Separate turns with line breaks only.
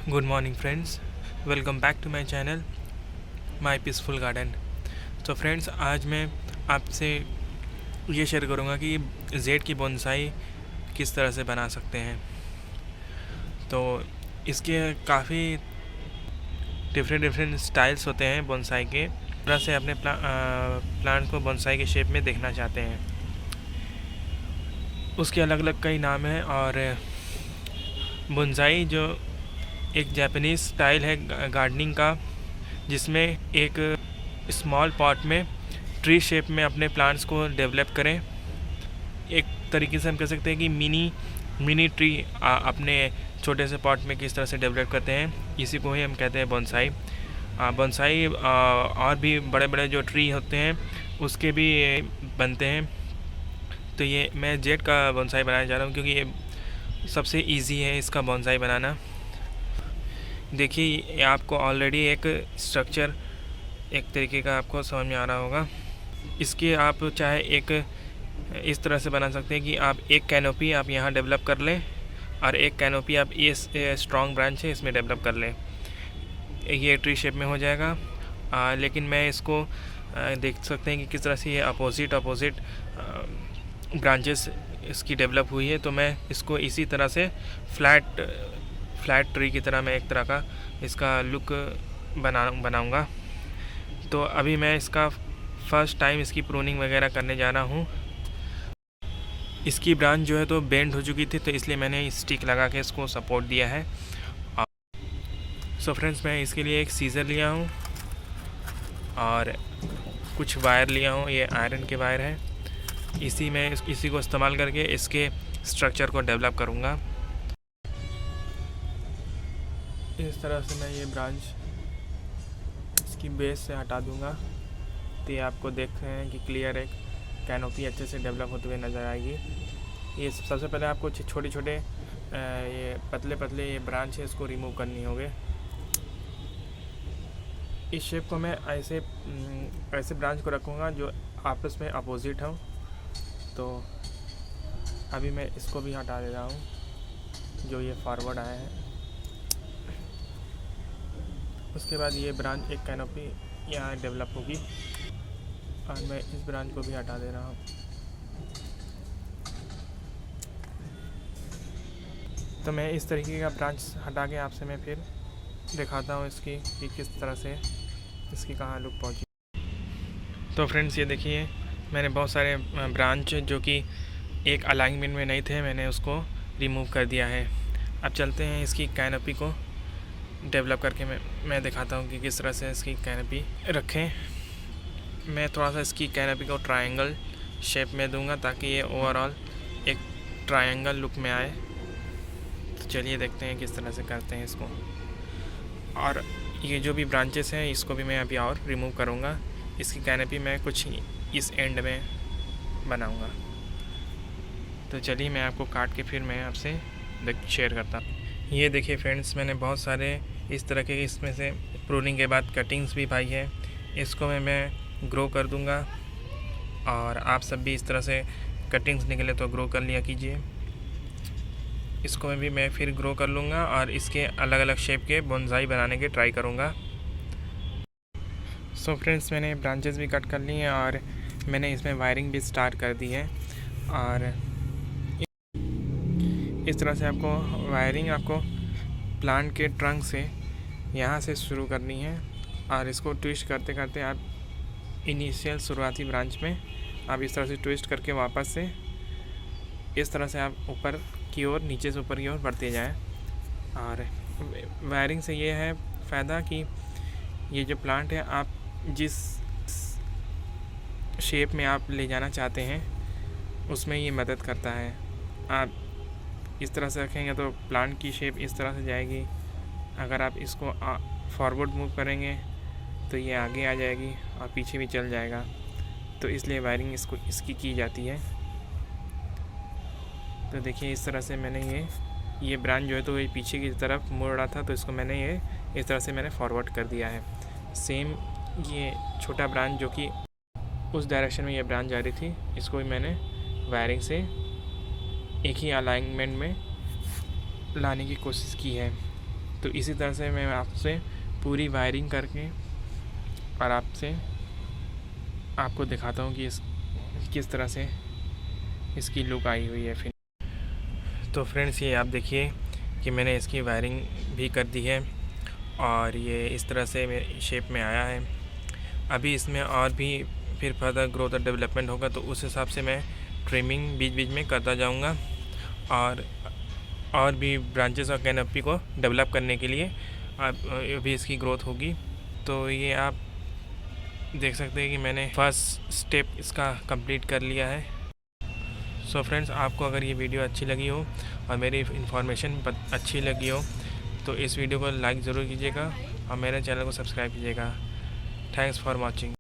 Good morning friends, welcome back to my channel my peaceful garden. तो friends, आज मैं आपसे ये शेयर करूँगा कि जेड की बोनसाई किस तरह से बना सकते हैं। तो इसके काफ़ी डिफरेंट स्टाइल्स होते हैं बोनसाई के। तरह से अपने प्लांट को बोनसाई के शेप में देखना चाहते हैं, उसके अलग अलग कई नाम हैं। और बोनसाई जो एक जापानीज़ स्टाइल है गार्डनिंग का, जिसमें एक स्मॉल पॉट में ट्री शेप में अपने प्लांट्स को डेवलप करें। एक तरीके से हम कह सकते हैं कि मिनी ट्री अपने छोटे से पॉट में किस तरह से डेवलप करते हैं, इसी को ही हम कहते हैं बोनसाई। बोनसाई और भी बड़े बड़े जो ट्री होते हैं उसके भी बनते हैं। तो ये मैं जेड का बोनसाई बनाना चाह रहा हूँ क्योंकि ये सबसे इजी है इसका बोनसाई बनाना। देखिए, आपको ऑलरेडी एक स्ट्रक्चर एक तरीके का आपको समझ में आ रहा होगा। इसके आप चाहे एक इस तरह से बना सकते हैं कि आप एक कैनोपी आप यहाँ डेवलप कर लें और एक कैनोपी आप ये स्ट्रॉन्ग ब्रांच है इसमें डेवलप कर लें। ये ट्री शेप में हो जाएगा। लेकिन मैं इसको देख सकते हैं कि किस तरह से ये अपोजिट ब्रांचेस इसकी डेवलप हुई है। तो मैं इसको इसी तरह से फ्लैट ट्री की तरह मैं एक तरह का इसका लुक बनाऊंगा। तो अभी मैं इसका फर्स्ट टाइम इसकी प्रूनिंग वगैरह करने जा रहा हूँ। इसकी ब्रांच जो है तो बेंड हो चुकी थी, तो इसलिए मैंने स्टिक लगा के इसको सपोर्ट दिया है। सो फ्रेंड्स, मैं इसके लिए एक सीज़र लिया हूँ और कुछ वायर लिया हूँ। ये आयरन के वायर है। इसी को इस्तेमाल करके इसके स्ट्रक्चर को डेवलप करूँगा। इस तरह से मैं ये ब्रांच इसकी बेस से हटा दूँगा, तो ये आपको देख रहे हैं कि क्लियर एक कैनोपी अच्छे से डेवलप होते हुए नज़र आएगी। ये सबसे पहले आपको छोटे ये पतले ये ब्रांच है, इसको रिमूव करनी होगी। इस शेप को मैं ऐसे ब्रांच को रखूँगा जो आपस में अपोजिट हो। तो अभी मैं इसको भी हटा दे रहा हूँ जो ये फॉरवर्ड आए हैं। उसके बाद ये ब्रांच एक कैनोपी यहाँ डेवलप होगी और मैं इस ब्रांच को भी हटा दे रहा हूँ। तो मैं इस तरीके का ब्रांच हटा के आपसे मैं फिर दिखाता हूँ इसकी कि किस तरह से इसकी कहाँ लुक पहुँची। तो फ्रेंड्स, ये देखिए, मैंने बहुत सारे ब्रांच जो कि एक अलाइनमेंट में नहीं थे, मैंने उसको रिमूव कर दिया है। अब चलते हैं इसकी कैनोपी को डेवलप करके मैं दिखाता हूँ कि किस तरह से इसकी कैनोपी रखें। मैं थोड़ा सा इसकी कैनोपी को ट्रायंगल शेप में दूंगा ताकि ये ओवरऑल एक ट्रायंगल लुक में आए। तो चलिए देखते हैं किस तरह से करते हैं इसको। और ये जो भी ब्रांचेस हैं इसको भी मैं अभी और रिमूव करूँगा। इसकी कैनोपी मैं कुछ इस एंड में बनाऊँगा। तो चलिए मैं आपको काट के फिर मैं आपसे शेयर करता हूँ। ये देखिए फ्रेंड्स, मैंने बहुत सारे इस तरह के इसमें से प्रूनिंग के बाद कटिंग्स भी पाई है। इसको मैं ग्रो कर दूंगा और आप सब भी इस तरह से कटिंग्स निकले तो ग्रो कर लिया कीजिए। इसको मैं फिर ग्रो कर लूँगा और इसके अलग अलग शेप के बोनसाई बनाने के ट्राई करूँगा। सो फ्रेंड्स, मैंने ब्रांचेस भी कट कर ली हैं और मैंने इसमें वायरिंग भी स्टार्ट कर दी है। और इस तरह से वायरिंग आपको प्लांट के ट्रंक से यहाँ से शुरू करनी है और इसको ट्विस्ट करते करते आप इनिशियल शुरुआती ब्रांच में आप इस तरह से ट्विस्ट करके वापस से इस तरह से आप ऊपर की ओर, नीचे से ऊपर की ओर बढ़ते जाएं। और वायरिंग से ये है फ़ायदा कि ये जो प्लांट है आप जिस शेप में आप ले जाना चाहते हैं उसमें ये मदद करता है। आप इस तरह से रखेंगे तो प्लांट की शेप इस तरह से जाएगी। अगर आप इसको फॉरवर्ड मूव करेंगे तो ये आगे आ जाएगी और पीछे भी चल जाएगा। तो इसलिए वायरिंग इसकी की जाती है। तो देखिए, इस तरह से मैंने ये ब्रांच जो है तो ये पीछे की तरफ मुड़ रहा था, तो इसको मैंने ये इस तरह से मैंने फॉरवर्ड कर दिया है। सेम ये छोटा ब्रांच जो कि उस डायरेक्शन में ये ब्रांच जा रही थी, इसको भी मैंने वायरिंग से एक ही अलाइनमेंट में लाने की कोशिश की है। तो इसी तरह से मैं आपसे पूरी वायरिंग करके और आपको दिखाता हूँ कि किस तरह से इसकी लुक आई हुई है। फिर तो फ्रेंड्स ये आप देखिए कि मैंने इसकी वायरिंग भी कर दी है और ये इस तरह से मेरे शेप में आया है। अभी इसमें और भी फिर फर्दर ग्रोथ और डेवलपमेंट होगा, तो उस हिसाब से मैं ट्रिमिंग बीच बीच में करता जाऊंगा और भी ब्रांचेस और कैनोपी को डेवलप करने के लिए अभी इसकी ग्रोथ होगी। तो ये आप देख सकते हैं कि मैंने फर्स्ट स्टेप इसका कंप्लीट कर लिया है। सो फ्रेंड्स, आपको अगर ये वीडियो अच्छी लगी हो और मेरी इन्फॉर्मेशन अच्छी लगी हो तो इस वीडियो को लाइक ज़रूर कीजिएगा और मेरे चैनल को सब्सक्राइब कीजिएगा। Thanks for watching.